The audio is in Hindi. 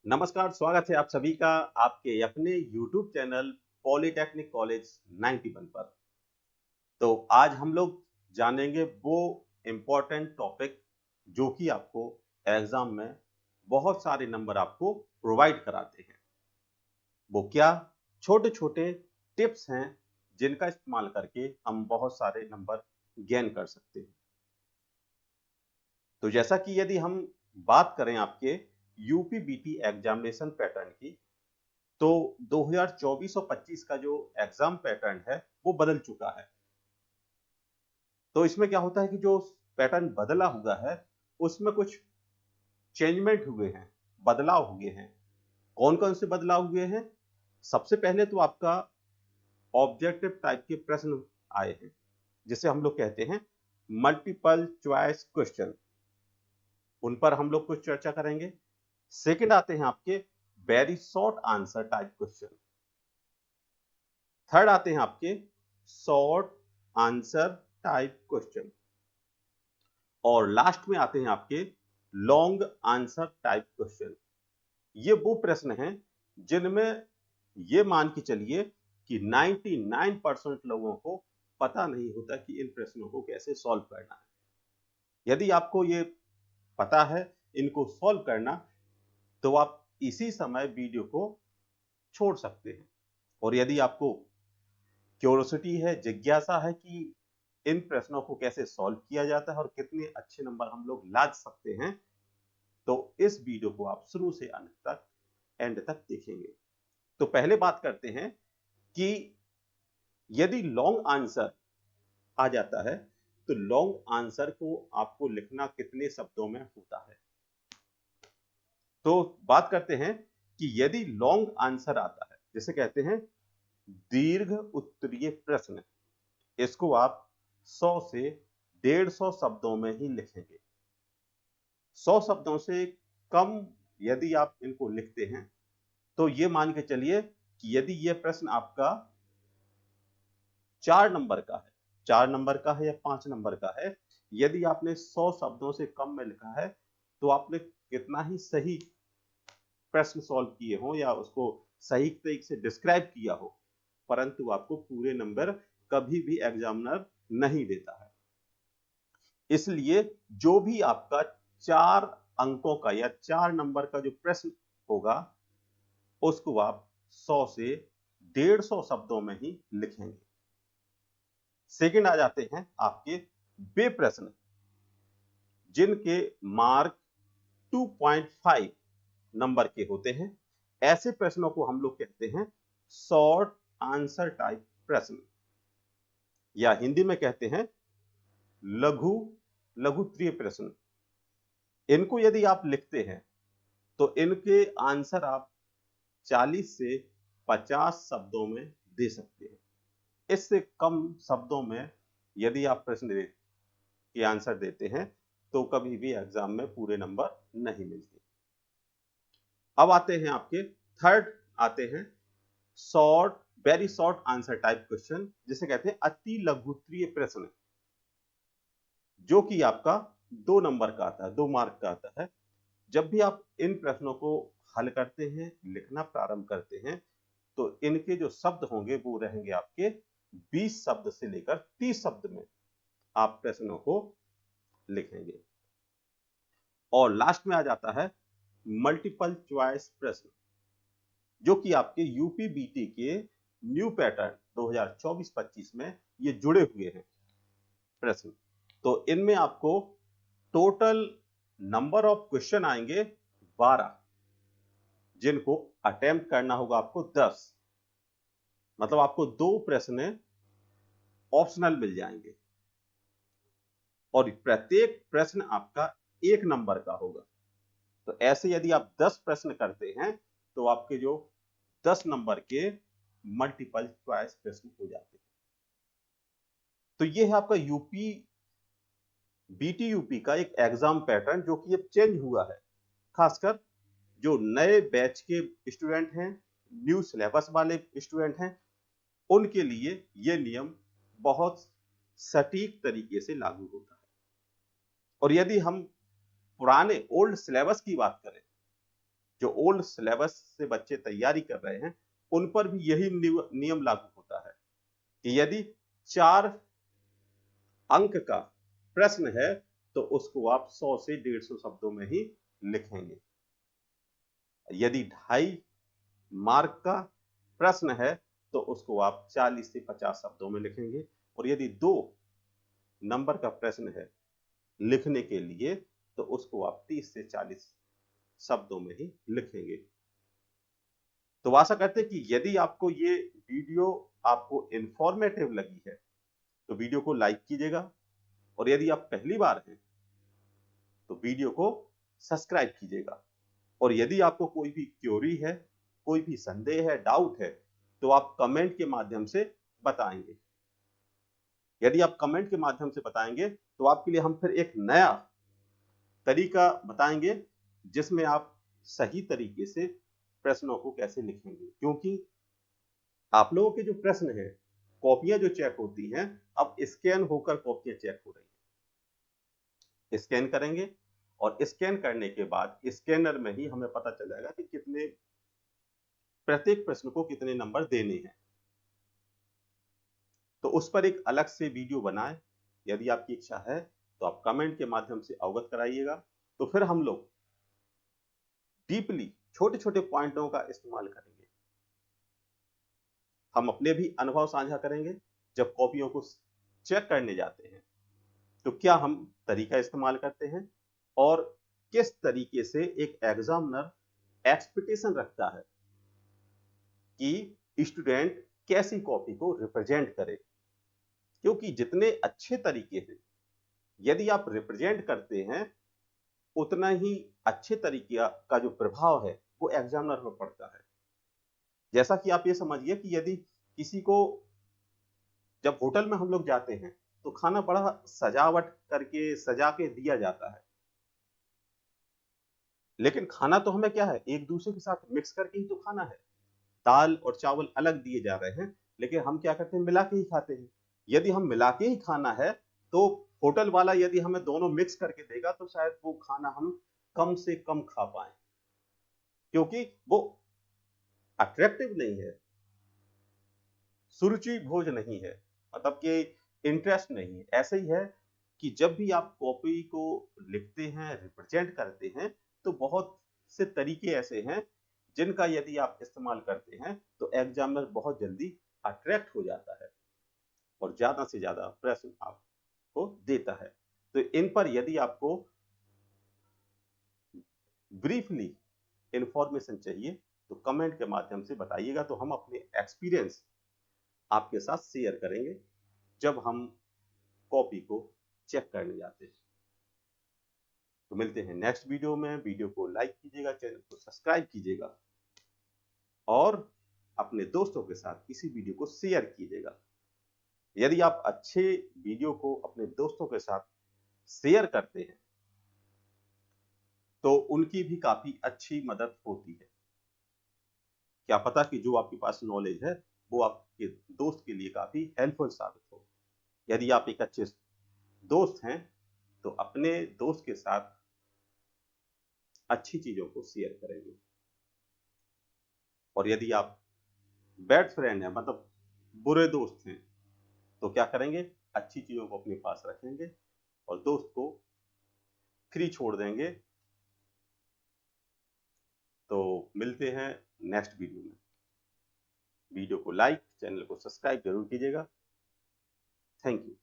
नमस्कार, स्वागत है आप सभी का आपके अपने YouTube चैनल पॉलिटेक्निक कॉलेज 91 पर। तो आज हम लोग जानेंगे वो इम्पोर्टेंट टॉपिक जो कि आपको एग्जाम में बहुत सारे नंबर आपको प्रोवाइड कराते हैं। वो क्या? छोटे-छोटे टिप्स हैं जिनका इस्तेमाल करके हम बहुत सारे नंबर गेन कर सकते हैं। तो जैसा कि यदि हम बात करें आपके यूपी बीटी एग्जामिनेशन पैटर्न की, तो 2024 और 25 का जो एग्जाम पैटर्न है वो बदल चुका है। तो इसमें क्या होता है कि जो पैटर्न बदला हुआ है उसमें कुछ चेंजमेंट हुए हैं, बदलाव हुए हैं। कौन-कौन से बदलाव हुए हैं? सबसे पहले तो आपका ऑब्जेक्टिव टाइप के प्रश्न आए हैं, जिसे हम लोग कहते हैं मल्टीपल चॉइस क्वेश्चन। उन पर हम लोग कुछ चर्चा करेंगे। सेकंड आते हैं आपके very short answer type question. Third आते हैं आपके शॉर्ट आंसर टाइप क्वेश्चन और लास्ट में आते हैं आपके लॉन्ग आंसर टाइप क्वेश्चन। ये वो प्रश्न हैं जिनमें ये मान के चलिए कि 99% लोगों को पता नहीं होता कि इन प्रश्नों को कैसे सॉल्व करना है। यदि आपको ये पता है इनको सॉल्व करना, तो आप इसी समय वीडियो को छोड़ सकते हैं। और यदि आपको क्यूरोसिटी है, जिज्ञासा है कि इन प्रश्नों को कैसे सॉल्व किया जाता है और कितने अच्छे नंबर हम लोग ला सकते हैं, तो इस वीडियो को आप शुरू से अंत तक एंड तक देखेंगे। तो पहले बात करते हैं कि यदि लॉन्ग आंसर आ जाता है तो लॉन्ग आंसर को आपको लिखना कितने शब्दों में होता है। तो बात करते हैं कि यदि लॉन्ग आंसर आता है, जिसे कहते हैं दीर्घ उत्तरीय प्रश्न, इसको आप 100 से 150 शब्दों में ही लिखेंगे। 100 शब्दों से कम यदि आप इनको लिखते हैं, तो ये मान के चलिए कि यदि ये प्रश्न आपका 4 नंबर का है, 4 नंबर का है या 5 नंबर का है, यदि आपने 100 शब्दों से कम में लिखा है, तो आपने कितना ही सही प्रश्न सॉल्व किए हों या उसको सही तरीके से डिस्क्राइब किया हो, परंतु आपको पूरे नंबर कभी भी एग्जामिनर नहीं देता है। इसलिए जो भी आपका 4 अंकों का या 4 नंबर का जो प्रश्न होगा, उसको आप 100 से 150 शब्दों में ही लिखेंगे। सेकंड आ जाते हैं आपके वे प्रश्न जिनके मार्क 2.5 नंबर के होते हैं। ऐसे प्रश्नों को हम लोग कहते हैं शॉर्ट आंसर टाइप प्रश्न, या हिंदी में कहते हैं लघु लघुत्तरीय प्रश्न। इनको यदि आप लिखते हैं तो इनके आंसर आप 40 से 50 शब्दों में दे सकते हैं। इससे कम शब्दों में यदि आप प्रश्न के आंसर देते हैं तो कभी भी एग्जाम में पूरे नंबर नहीं मिलते। अब आते हैं आपके थर्ड आते हैं short very short answer type question, जिसे कहते हैं अति लघुत्तरीय प्रश्न, जो कि आपका 2 नंबर का आता है, 2 मार्क का आता है। जब भी आप इन प्रश्नों को हल करते हैं, लिखना प्रारंभ करते हैं, तो इनके जो शब्द होंगे वो रहेंगे आपके 20 शब्द से लेकर 30 शब्द में आप प्रश्नों को लिखेंगे। और लास्ट में आ जाता है मल्टीपल चॉइस प्रश्न, जो कि आपके यूपी बीटी के न्यू पैटर्न 2024-25 में ये जुड़े हुए हैं प्रश्न। तो इनमें आपको टोटल नंबर ऑफ क्वेश्चन आएंगे 12, जिनको अटेम्प्ट करना होगा आपको 10। मतलब आपको 2 प्रश्न ऑप्शनल मिल जाएंगे और प्रत्येक प्रश्न आपका 1 नंबर का होगा। तो ऐसे यदि आप 10 प्रश्न करते हैं तो आपके जो 10 नंबर के मल्टीपल चॉइस प्रश्न हो जाते हैं। तो ये है आपका यूपी बीटी यूपी का एक एग्जाम पैटर्न जो कि अब चेंज हुआ है। खासकर जो नए बैच के स्टूडेंट हैं, न्यू सिलेबस वाले स्टूडेंट हैं, उनके लिए ये नियम बहुत सटीक तरीके से लागू होता है। और यदि हम पुराने ओल्ड सिलेबस की बात करें, जो ओल्ड सिलेबस से बच्चे तैयारी कर रहे हैं उन पर भी यही नियम लागू होता है कि यदि 4 अंक का प्रश्न है तो उसको आप 100 से 150 शब्दों में ही लिखेंगे। यदि 2.5 मार्क का प्रश्न है तो उसको आप 40 से 50 शब्दों में लिखेंगे और यदि 2 नंबर का प्रश्न है लिखने के लिए तो उसको आप 30 से 40 शब्दों में ही लिखेंगे। तो आशा करते हैं कि यदि आपको ये वीडियो आपको इंफॉर्मेटिव लगी है तो वीडियो को लाइक कीजिएगा और यदि आप पहली बार हैं तो वीडियो को सब्सक्राइब कीजिएगा और यदि आपको कोई भी क्वेरी है, कोई भी संदेह है, डाउट है तो आप कमेंट के माध्यम से बताएंगे। यदि आप कमेंट के माध्यम से बताएंगे तो आपके लिए हम फिर एक नया तरीका बताएंगे जिसमें आप सही तरीके से प्रश्नों को कैसे लिखेंगे, क्योंकि आप लोगों के जो प्रश्न हैं, कॉपियां जो चेक होती हैं, अब स्कैन होकर कॉपियां चेक हो रही हैं। स्कैन करेंगे और स्कैन करने के बाद स्कैनर में ही हमें पता चल जाएगा कि कितने प्रत्येक प्रश्न को कितने नंबर देने हैं। तो उस पर एक अलग से वीडियो बनाएं। यदि आपकी इच्छा है तो आप कमेंट के माध्यम से अवगत कराइएगा, तो फिर हम लोग डीपली छोटे-छोटे पॉइंटों का इस्तेमाल करेंगे। हम अपने भी अनुभव साझा करेंगे। जब कॉपियों को चेक करने जाते हैं तो क्या हम तरीका इस्तेमाल करते हैं और किस तरीके से एक एग्जामिनर एक्सपेक्टेशन रखता है कि स्टूडेंट कैसी कॉपी को रिप्रेजेंट करे, क्योंकि जितने अच्छे तरीके से यदि आप रिप्रेजेंट करते हैं उतना ही अच्छे तरीके का जो प्रभाव है वो एग्जामिनर पर पड़ता है। जैसा कि आप ये समझिए कि यदि किसी को, जब होटल में हम लोग जाते हैं तो खाना बड़ा सजावट करके सजा के दिया जाता है, लेकिन खाना तो हमें क्या है, एक दूसरे के साथ मिक्स करके ही तो खाना है। दाल और चावल अलग दिए जा रहे हैं लेकिन हम क्या करते हैं, मिला के ही खाते हैं। यदि हम मिला के ही खाना है तो होटल वाला यदि हमें दोनों मिक्स करके देगा तो शायद वो खाना हम कम से कम खा पाए, क्योंकि वो अट्रैक्टिव नहीं है, सुरुचि भोज नहीं है, मतलब कि इंटरेस्ट नहीं है। ऐसे ही है कि जब भी आप कॉपी को लिखते हैं, रिप्रेजेंट करते हैं तो बहुत से तरीके ऐसे हैं जिनका यदि आप इस्तेमाल करते हैं तो एग्जामिनर बहुत जल्दी अट्रैक्ट हो जाता है और ज्यादा से ज्यादा प्रश्न आपको देता है। तो इन पर यदि आपको ब्रीफली इंफॉर्मेशन चाहिए तो कमेंट के माध्यम से बताइएगा, तो हम अपने एक्सपीरियंस आपके साथ शेयर करेंगे जब हम कॉपी को चेक करने जाते हैं। तो मिलते हैं नेक्स्ट वीडियो में। वीडियो को लाइक कीजिएगा, चैनल को सब्सक्राइब कीजिएगा और अपने दोस्तों के साथ इसी वीडियो को शेयर कीजिएगा। यदि आप अच्छे वीडियो को अपने दोस्तों के साथ शेयर करते हैं तो उनकी भी काफी अच्छी मदद होती है। क्या पता कि जो आपके पास नॉलेज है वो आपके दोस्त के लिए काफी हेल्पफुल साबित हो। यदि आप एक अच्छे दोस्त हैं तो अपने दोस्त के साथ अच्छी चीजों को शेयर करेंगे, और यदि आप बैड फ्रेंड हैं, मतलब बुरे दोस्त हैं, तो क्या करेंगे, अच्छी चीजों को अपने पास रखेंगे और दोस्त को फ्री छोड़ देंगे। तो मिलते हैं नेक्स्ट वीडियो में। वीडियो को लाइक, चैनल को सब्सक्राइब जरूर कीजिएगा। Thank you.